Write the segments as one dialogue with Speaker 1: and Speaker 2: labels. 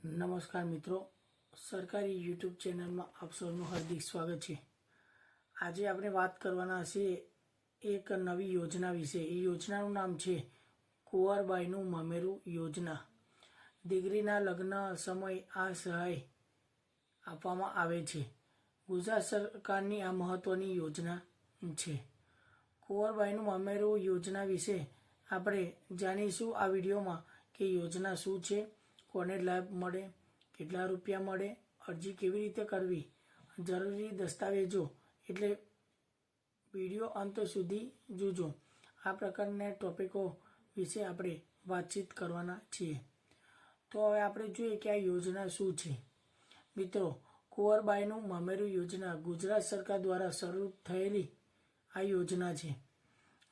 Speaker 1: નમસ્કાર મિત્રો, સરકારી યુટ્યુબ ચેનલમાં આપ સૌનું હાર્દિક સ્વાગત છે। આજે આપણે વાત કરવાના છીએ એક નવી યોજના વિશે। એ યોજનાનું નામ છે કુંવરબાઈનું મામેરું યોજના। દીકરીના લગ્ન સમયે આ સહાય આપવામાં આવે છે। ગુજરાત સરકારની આ મહત્વની યોજના છે। કુંવરબાઈનું મામેરું યોજના વિશે આપણે જાણીશું આ વિડીયોમાં કે યોજના શું છે, કોને લાભ મળે, કેટલા રૂપિયા મળે, અરજી કેવી રીતે કરવી, જરૂરી દસ્તાવેજો, એટલે વિડીયો અંત સુધી જોજો। આ પ્રકારના ટોપિકો વિશે આપણે વાતચીત કરવાના છીએ। તો હવે આપણે જોઈએ કે આ યોજના શું છે। મિત્રો, કુંવરબાઈનું મામેરું યોજના ગુજરાત સરકાર દ્વારા શરૂ થયેલી આ યોજના છે,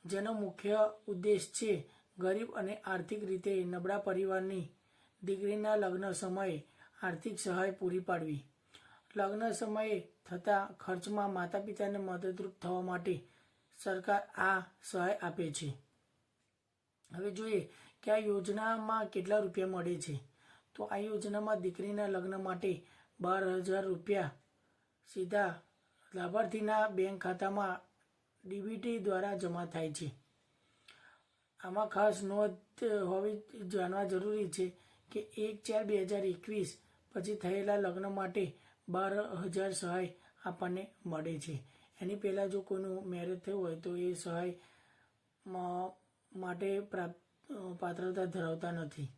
Speaker 1: જેનો મુખ્ય ઉદ્દેશ છે ગરીબ અને આર્થિક રીતે નબળા પરિવારની દીકરીના લગ્ન સમયે આર્થિક સહાય પૂરી પાડવી। લગ્ન સમયે થતા ખર્ચમાં માતા પિતાને મદદરૂપ થવા માટે સરકાર આ સહાય આપે છે। હવે જોઈએ કે આ યોજનામાં કેટલા રૂપિયા મળે છે। તો આ યોજનામાં દીકરીના લગ્ન માટે 12,000 રૂપિયા સીધા લાભાર્થીના બેંક ખાતામાં ડીબીટી દ્વારા જમા થાય છે। આમાં ખાસ નોંધ હોવી જાણવા જરૂરી છે કે 1/4/2021 પછી થયેલા લગ્ન માટે 12,000 સહાય આપણને મળે છે। એની પહેલાં જો કોઈનું મેરેજ થયું હોય તો એ સહાય માટે પાત્રતા ધરાવતા નથી।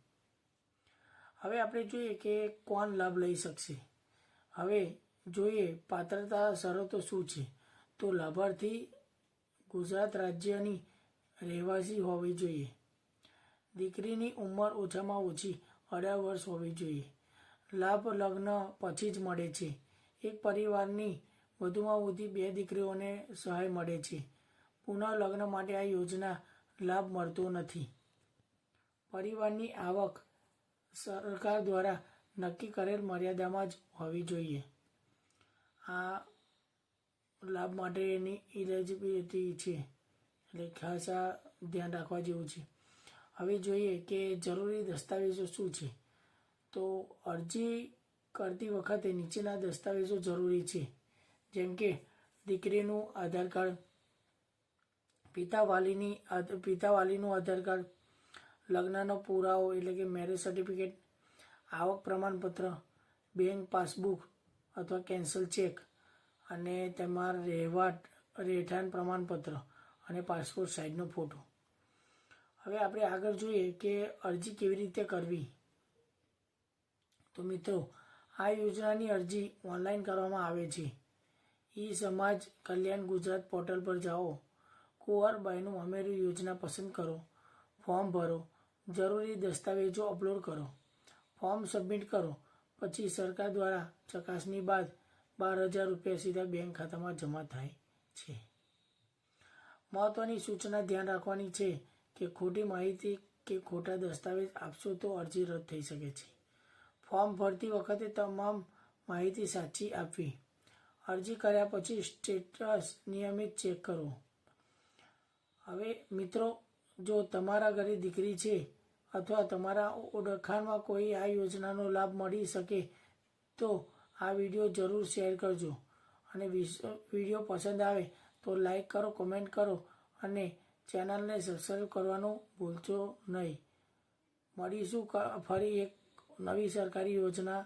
Speaker 1: હવે આપણે જોઈએ કે કોણ લાભ લઈ શકશે। હવે જોઈએ પાત્રતા શરતો શું છે। તો લાભાર્થી ગુજરાત રાજ્યની રહેવાસી હોવી જોઈએ। દીકરીની ઉંમર ઓછામાં ઓછી 18 વર્ષ હોવી જોઈએ। લાભ લગ્ન પછી જ મળે છે। એક પરિવારની વધુમાં વધુ 2 દીકરીઓને સહાય મળે છે। પુનઃ લગ્ન માટે આ યોજના લાભ મળતો નથી। પરિવારની આવક સરકાર દ્વારા નક્કી કરેલ મર્યાદામાં જ હોવી જોઈએ। આ લાભ માટેની ઇલિજિબિલિટી છે, એટલે ખાસ આ ધ્યાન રાખવા જેવું છે। હવે જોઈએ કે જરૂરી દસ્તાવેજો શું છે। તો અરજી કરતી વખતે નીચેના દસ્તાવેજો જરૂરી છે, જેમ કે દીકરીનું આધાર કાર્ડ, પિતાવાલીનું આધાર કાર્ડ, લગ્નનો પુરાવો એટલે કે મેરેજ સર્ટિફિકેટ, આવક પ્રમાણપત્ર, બેંક પાસબુક અથવા કેન્સલ ચેક, અને તમારા રહેઠાણ પ્રમાણપત્ર અને પાસપોર્ટ સાઇઝનો ફોટો। હવે આપણે આગળ જોઈએ કે અરજી કેવી રીતે કરવી। તો મિત્રો, આ યોજનાની અરજી ઓનલાઈન કરવામાં આવે છે। ઈ સમાજ કલ્યાણ ગુજરાત પોર્ટલ પર જાઓ, કુંવરબાઈનું મામેરું યોજના પસંદ કરો, ફોર્મ ભરો, જરૂરી દસ્તાવેજો અપલોડ કરો, ફોર્મ સબમિટ કરો, પછી સરકાર દ્વારા ચકાસણી બાદ 12,000 રૂપિયા સીધા બેંક ખાતામાં જમા થાય છે। મહત્વની સૂચના ધ્યાન રાખવાની છે કે ખોટી માહિતી કે ખોટા દસ્તાવેજ આપશો તો અરજી રદ થઈ શકે છે। ફોર્મ ભરતી વખતે તમામ માહિતી સાચી આપવી। અરજી કર્યા પછી સ્ટેટસ નિયમિત ચેક કરો। હવે મિત્રો, જો તમારા ઘરે દીકરી છે અથવા તમારા ઓળખાણમાં કોઈ આ યોજનાનો લાભ મળી શકે તો આ વિડીયો જરૂર શેર કરજો, અને વિડીયો પસંદ આવે તો લાઈક કરો, કોમેન્ટ કરો અને ચેનલને સબસ્ક્રાઈબ કરવાનું ભૂલશો નહીં। મળીશું ફરી એક નવી સરકારી યોજના